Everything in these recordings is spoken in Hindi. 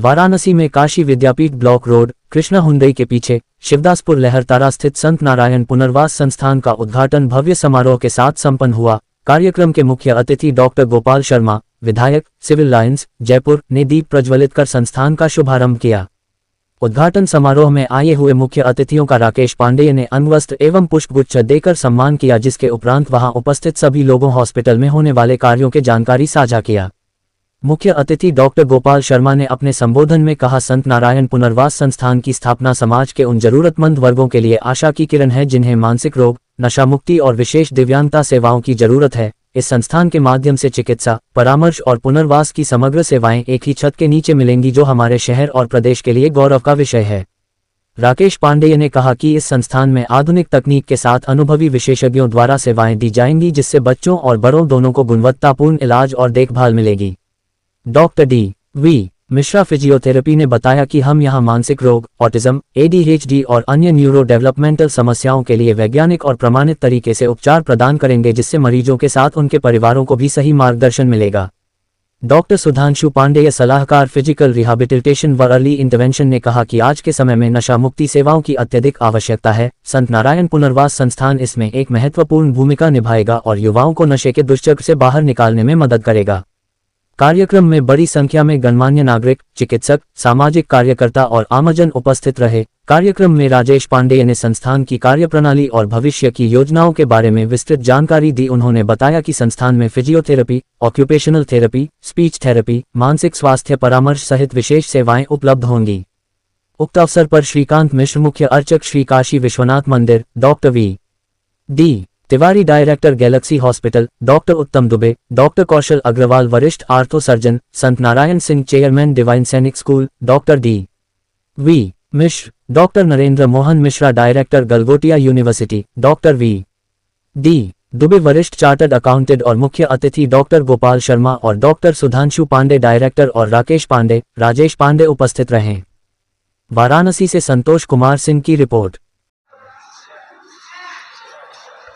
वाराणसी में काशी विद्यापीठ ब्लॉक रोड कृष्णा हुंडई के पीछे शिवदासपुर लहरतारा स्थित संत नारायण पुनर्वास संस्थान का उद्घाटन भव्य समारोह के साथ संपन्न हुआ। कार्यक्रम के मुख्य अतिथि डॉक्टर गोपाल शर्मा, विधायक, सिविल लाइंस, जयपुर, ने दीप प्रज्वलित कर संस्थान का शुभारंभ किया। उद्घाटन समारोह में आए हुए मुख्य अतिथियों का राकेश पांडेय ने अंगवस्त्र एवं पुष्पगुच्छ देकर सम्मान किया, जिसके उपरांत वहां उपस्थित सभी लोगों हॉस्पिटल में होने वाले कार्यों के जानकारी साझा किया। मुख्य अतिथि डॉक्टर गोपाल शर्मा ने अपने संबोधन में कहा, संत नारायण पुनर्वास संस्थान की स्थापना समाज के उन जरूरतमंद वर्गों के लिए आशा की किरण है जिन्हें मानसिक रोग, नशा मुक्ति और विशेष दिव्यांगता सेवाओं की जरूरत है। इस संस्थान के माध्यम से चिकित्सा, परामर्श और पुनर्वास की समग्र सेवाएं एक ही छत के नीचे मिलेंगी, जो हमारे शहर और प्रदेश के लिए गौरव का विषय है। राकेश पांडेय ने कहा कि इस संस्थान में आधुनिक तकनीक के साथ अनुभवी विशेषज्ञों द्वारा सेवाएं दी जाएंगी, जिससे बच्चों और बड़ों दोनों को गुणवत्तापूर्ण इलाज और देखभाल मिलेगी। Doctor DV. मिश्रा फिजियोथेरेपी ने बताया कि हम यहां मानसिक रोग, ऑटिज्म, ADHD और अन्य न्यूरो डेवलपमेंटल समस्याओं के लिए वैज्ञानिक और प्रमाणित तरीके से उपचार प्रदान करेंगे, जिससे मरीजों के साथ उनके परिवारों को भी सही मार्गदर्शन मिलेगा। डॉक्टर सुधांशु पांडेय, सलाहकार फिजिकल रिहैबिलिटेशन व अर्ली इंटरवेंशन, ने कहा कि आज के समय में नशा मुक्ति सेवाओं की अत्यधिक आवश्यकता है। संत नारायण पुनर्वास संस्थान इसमें एक महत्वपूर्ण भूमिका निभाएगा और युवाओं को नशे के दुष्चक्र से बाहर निकालने में मदद करेगा। कार्यक्रम में बड़ी संख्या में गणमान्य नागरिक, चिकित्सक, सामाजिक कार्यकर्ता और आमजन उपस्थित रहे। कार्यक्रम में राजेश पांडेय ने संस्थान की कार्यप्रणाली और भविष्य की योजनाओं के बारे में विस्तृत जानकारी दी। उन्होंने बताया कि संस्थान में physiotherapy, occupational therapy, speech therapy, मानसिक स्वास्थ्य परामर्श सहित विशेष सेवाएं उपलब्ध होंगी। उक्त अवसर पर श्रीकांत मिश्र, मुख्य अर्चक, Shri Kashi Vishwanath Mandir, doctor V D. Tiwari, director, Galaxy Hospital, doctor Uttam Dubey, doctor Kaushal Agarwal, वरिष्ठ ortho surgeon, Sant Narayan Singh, chairman, Divine Sainik School, doctor D V. Mishra, doctor Narendra Mohan Mishra, director, Galgotia University, doctor V D. Dubey, वरिष्ठ चार्टर्ड अकाउंटेंट, और मुख्य अतिथि डॉक्टर गोपाल शर्मा और डॉक्टर सुधांशु पांडे, डायरेक्टर, और राकेश पांडे, राजेश पांडे उपस्थित रहे। वाराणसी से संतोष कुमार सिंह की रिपोर्ट।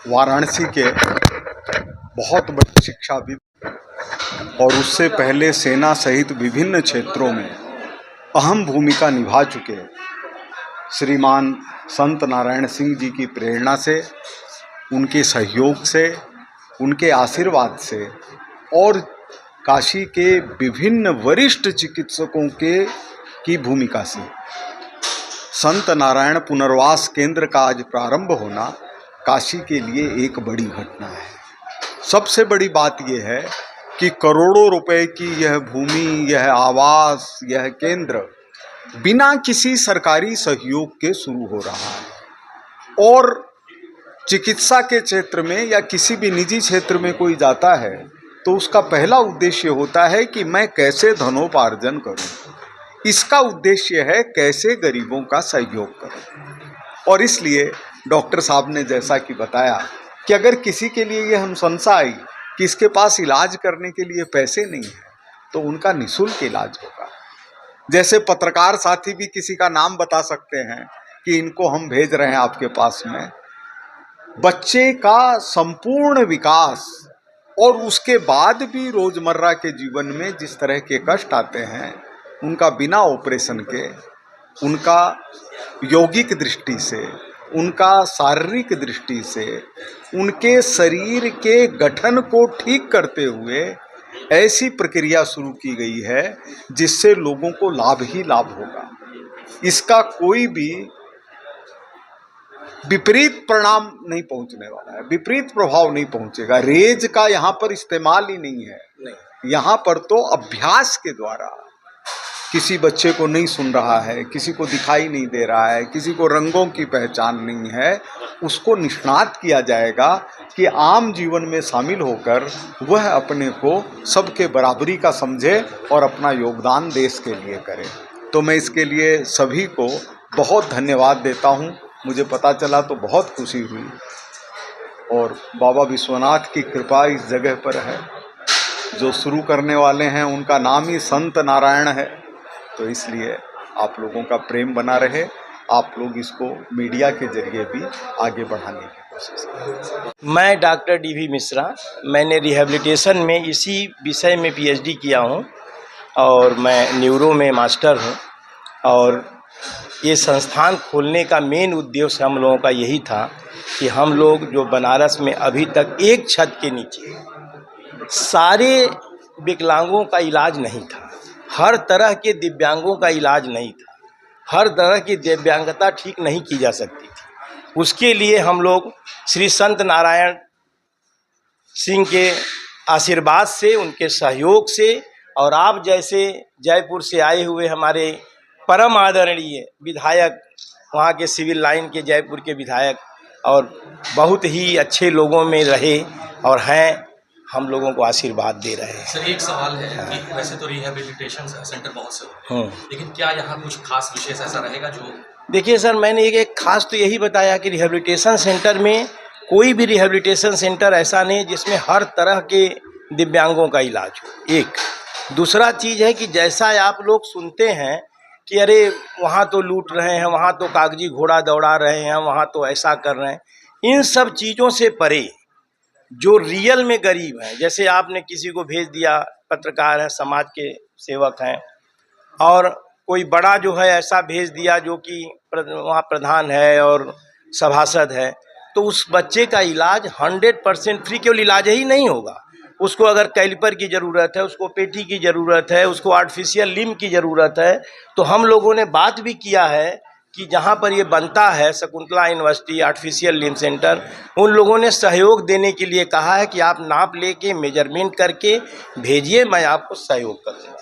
वाराणसी के बहुत बड़े शिक्षाविद और उससे पहले सेना सहित विभिन्न क्षेत्रों में अहम भूमिका निभा चुके श्रीमान संत नारायण सिंह जी की प्रेरणा से, उनके सहयोग से, उनके आशीर्वाद से और काशी के विभिन्न वरिष्ठ चिकित्सकों की भूमिका से संत नारायण पुनर्वास केंद्र का आज प्रारंभ होना काशी के लिए एक बड़ी घटना है। सबसे बड़ी बात यह है कि करोड़ों रुपए की यह भूमि, यह आवास, यह केंद्र बिना किसी सरकारी सहयोग के शुरू हो रहा है। और चिकित्सा के क्षेत्र में या किसी भी निजी क्षेत्र में कोई जाता है तो उसका पहला उद्देश्य होता है कि मैं कैसे धनोपार्जन करूं। इसका उद्देश्य है कैसे गरीबों का सहयोग करूं। और इसलिए डॉक्टर साहब ने जैसा कि बताया कि अगर किसी के लिए ये अनुशंसा आई कि इसके पास इलाज करने के लिए पैसे नहीं है तो उनका निःशुल्क इलाज होगा। जैसे पत्रकार साथी भी किसी का नाम बता सकते हैं कि इनको हम भेज रहे हैं आपके पास में। बच्चे का संपूर्ण विकास और उसके बाद भी रोजमर्रा के जीवन में जिस तरह के कष्ट आते हैं, उनका बिना ऑपरेशन के, उनका यौगिक दृष्टि से, उनका शारीरिक दृष्टि से, उनके शरीर के गठन को ठीक करते हुए ऐसी प्रक्रिया शुरू की गई है जिससे लोगों को लाभ ही लाभ होगा। इसका कोई भी विपरीत परिणाम नहीं पहुंचने वाला है, विपरीत प्रभाव नहीं पहुंचेगा। रेज का यहाँ पर इस्तेमाल ही नहीं है। यहाँ पर तो अभ्यास के द्वारा किसी बच्चे को नहीं सुन रहा है, किसी को दिखाई नहीं दे रहा है, किसी को रंगों की पहचान नहीं है, उसको निष्णात किया जाएगा कि आम जीवन में शामिल होकर वह अपने को सबके बराबरी का समझे और अपना योगदान देश के लिए करे। तो मैं इसके लिए सभी को बहुत धन्यवाद देता हूँ। मुझे पता चला तो बहुत खुशी हुई और बाबा विश्वनाथ की कृपा इस जगह पर है। जो शुरू करने वाले हैं उनका नाम ही संत नारायण है, तो इसलिए आप लोगों का प्रेम बना रहे। आप लोग इसको मीडिया के जरिए भी आगे बढ़ाने की कोशिश करें। मैं डॉक्टर डी.वी. मिश्रा, मैंने रिहैबिलिटेशन में इसी विषय में PhD किया हूँ और मैं न्यूरो में मास्टर हूँ। और ये संस्थान खोलने का मेन उद्देश्य हम लोगों का यही था कि हम लोग जो बनारस में अभी तक एक छत के नीचे सारे विकलांगों का इलाज नहीं था, हर तरह के दिव्यांगों का इलाज नहीं था, हर तरह की दिव्यांगता ठीक नहीं की जा सकती थी, उसके लिए हम लोग श्री संत नारायण सिंह के आशीर्वाद से, उनके सहयोग से और आप जैसे जयपुर से आए हुए हमारे परम आदरणीय विधायक, वहाँ के सिविल लाइन के जयपुर के विधायक और बहुत ही अच्छे लोगों में रहे और हैं, हम लोगों को आशीर्वाद दे रहे हैं। सर एक सवाल है कि वैसे तो रिहैबिलिटेशन सेंटर बहुत से होते हैं, लेकिन क्या यहाँ कुछ खास विशेष ऐसा रहेगा जो? देखिए सर, मैंने एक खास तो यही बताया कि रिहैबिलिटेशन सेंटर में कोई भी रिहैबिलिटेशन सेंटर ऐसा नहीं जिसमें हर तरह के दिव्यांगों का इलाज हो। एक दूसरा चीज़ है कि जैसा आप लोग सुनते हैं कि अरे वहाँ तो लूट रहे हैं, वहाँ तो कागजी घोड़ा दौड़ा रहे हैं, वहाँ तो ऐसा कर रहे हैं, इन सब चीज़ों से परे जो रियल में गरीब हैं, जैसे आपने किसी को भेज दिया, पत्रकार हैं, समाज के सेवक हैं, और कोई बड़ा जो है ऐसा भेज दिया जो कि वहाँ प्रधान है और सभासद है, तो उस बच्चे का इलाज 100% फ्री। केवल इलाज ही नहीं होगा, उसको अगर कैलिपर की ज़रूरत है, उसको पेटी की ज़रूरत है, उसको आर्टिफिशियल लिम्ब की ज़रूरत है, तो हम लोगों ने बात भी किया है कि जहाँ पर ये बनता है Shakuntala university artificial limb centre, उन लोगों ने सहयोग देने के लिए कहा है कि आप नाप लेके मेजरमेंट करके भेजिए, मैं आपको सहयोग कर दूँगा।